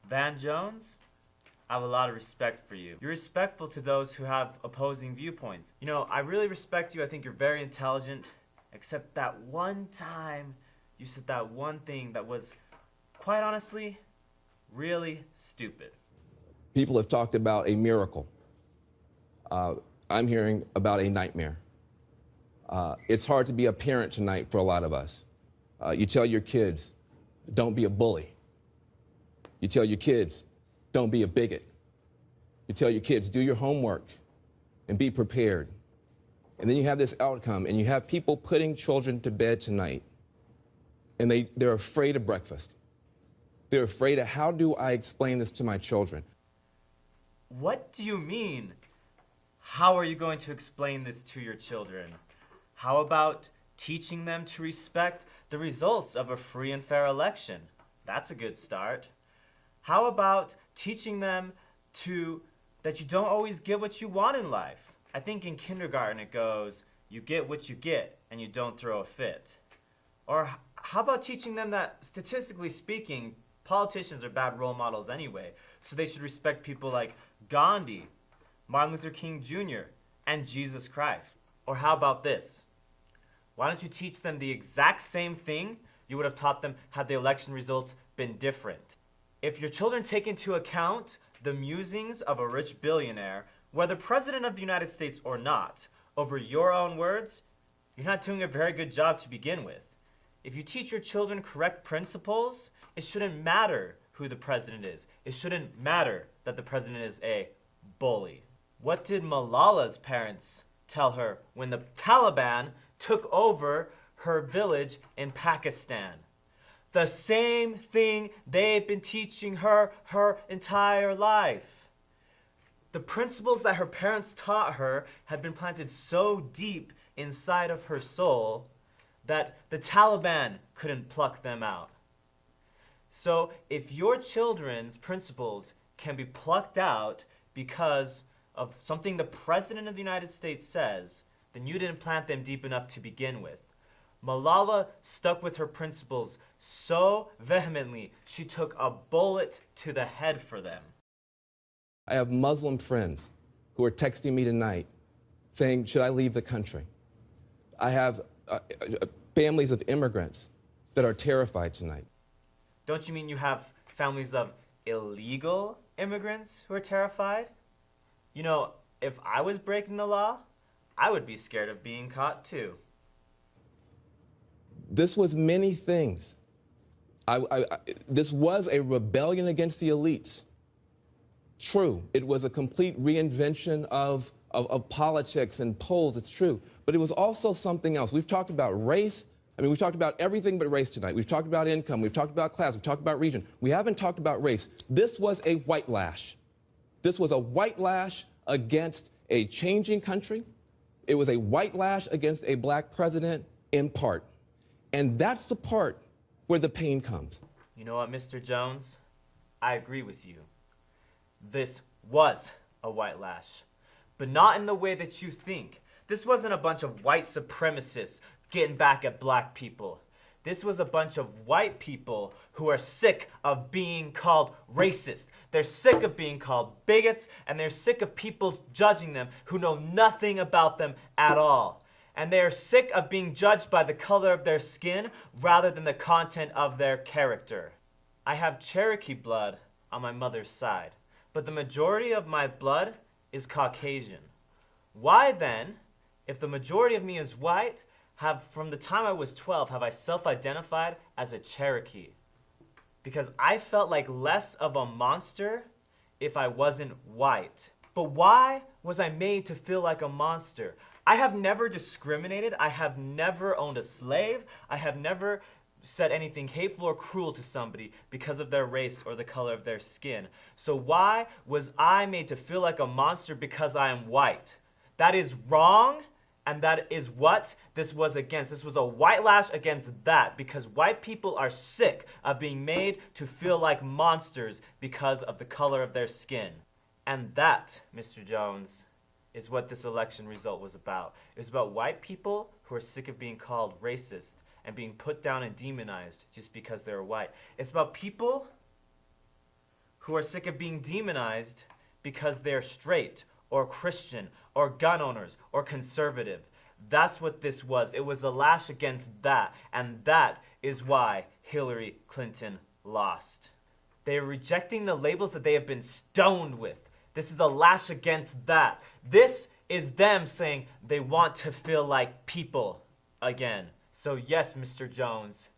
Van Jones, I have a lot of respect for you. You're respectful to those who have opposing viewpoints. You know, I really respect you. I think you're very intelligent, except that one time you said that one thing that was, quite honestly, really stupid. People have talked about a miracle. I'm hearing about a nightmare. It's hard to be a parent tonight for a lot of us. You tell your kids, don't be a bully. You tell your kids, don't be a bigot. You tell your kids, do your homework and be prepared. And then you have this outcome, and you have people putting children to bed tonight, and they're afraid of breakfast. They're afraid of, how do I explain this to my children? What do you mean? How are you going to explain this to your children? How about teaching them to respect the results of a free and fair election? That's a good start. How about teaching them that you don't always get what you want in life? I think in kindergarten it goes, you get what you get and you don't throw a fit. Or how about teaching them that, statistically speaking, politicians are bad role models anyway, so they should respect people like Gandhi, Martin Luther King Jr., and Jesus Christ? Or how about this? Why don't you teach them the exact same thing you would have taught them had the election results been different? If your children take into account the musings of a rich billionaire, whether president of the United States or not, over your own words, you're not doing a very good job to begin with. If you teach your children correct principles, it shouldn't matter who the president is. It shouldn't matter that the president is a bully. What did Malala's parents tell her when the Taliban took over her village in Pakistan? The same thing they've been teaching her entire life. The principles that her parents taught her had been planted so deep inside of her soul that the Taliban couldn't pluck them out. So if your children's principles can be plucked out because of something the President of the United States says, then you didn't plant them deep enough to begin with. Malala stuck with her principles so vehemently, she took a bullet to the head for them. I have Muslim friends who are texting me tonight saying, should I leave the country? I have families of immigrants that are terrified tonight. Don't you mean you have families of illegal immigrants who are terrified? You know, if I was breaking the law, I would be scared of being caught too. This was many things. This was a rebellion against the elites. True, it was a complete reinvention of politics and polls, it's true. But it was also something else. We've talked about race. I mean, we've talked about everything but race tonight. We've talked about income. We've talked about class. We've talked about region. We haven't talked about race. This was a white-lash. This was a white-lash against a changing country. It was a white-lash against a black president in part. And that's the part where the pain comes. You know what, Mr. Jones? I agree with you. This was a white-lash, but not in the way that you think. This wasn't a bunch of white supremacists getting back at black people. This was a bunch of white people who are sick of being called racist. They're sick of being called bigots, and they're sick of people judging them who know nothing about them at all. And they are sick of being judged by the color of their skin rather than the content of their character. I have Cherokee blood on my mother's side, but the majority of my blood is Caucasian. Why then, if the majority of me is white, from the time I was 12, have I self-identified as a Cherokee? Because I felt like less of a monster if I wasn't white. But why was I made to feel like a monster? I have never discriminated. I have never owned a slave. I have never said anything hateful or cruel to somebody because of their race or the color of their skin. So why was I made to feel like a monster because I am white? That is wrong, and that is what this was against. This was a white-lash against that, because white people are sick of being made to feel like monsters because of the color of their skin. And that, Mr. Jones, is what this election result was about. It was about white people who are sick of being called racist and being put down and demonized just because they're white. It's about people who are sick of being demonized because they're straight or Christian or gun owners or conservative. That's what this was. It was a lash against that, and that is why Hillary Clinton lost. They are rejecting the labels that they have been stoned with. This is a lash against that. This is them saying they want to feel like people again. So yes, Mr. Jones,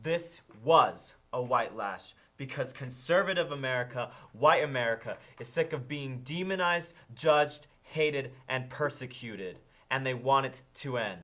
this was a white lash because conservative America, white America, is sick of being demonized, judged, hated, and persecuted, and they want it to end.